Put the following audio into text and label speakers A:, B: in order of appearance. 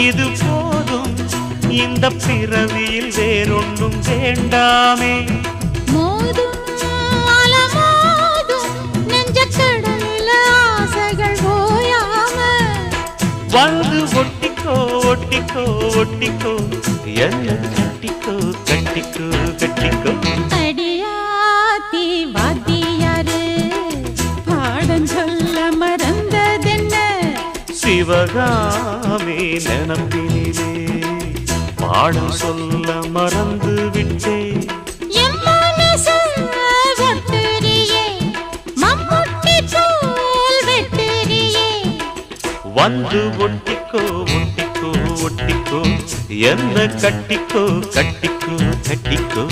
A: இது போதும் இந்த பிறவியில் வேறொன்றும் வேண்டாமே.
B: மோதும் அலமோதும் நெஞ்சக்கடலில் ஆசைகள் ஓயாம
A: வந்து ஒட்டிக்கோ ஒட்டிக்கோ ஒட்டிக்கோ என்ன கட்டிக்கோ கட்டிக்கோ கட்டிக்கோ.
B: அடியாத்தி வாத்தியாரு பாடம் சொல்ல மறந்ததென்ன
A: சிவகாமி நினப்பினிலே பாடம் சொல்ல மறந்து விட்டேன்.
B: என் மனசு ஒட்டுறியே மம்முட்டி போல் வெட்டுறியே
A: வந்து ஒட்டிக்கோ ஒட்டிக்கோ ஒட்டிக்கோ என்ன கட்டிக்கோ கட்டிக்கோ கட்டிக்கோ.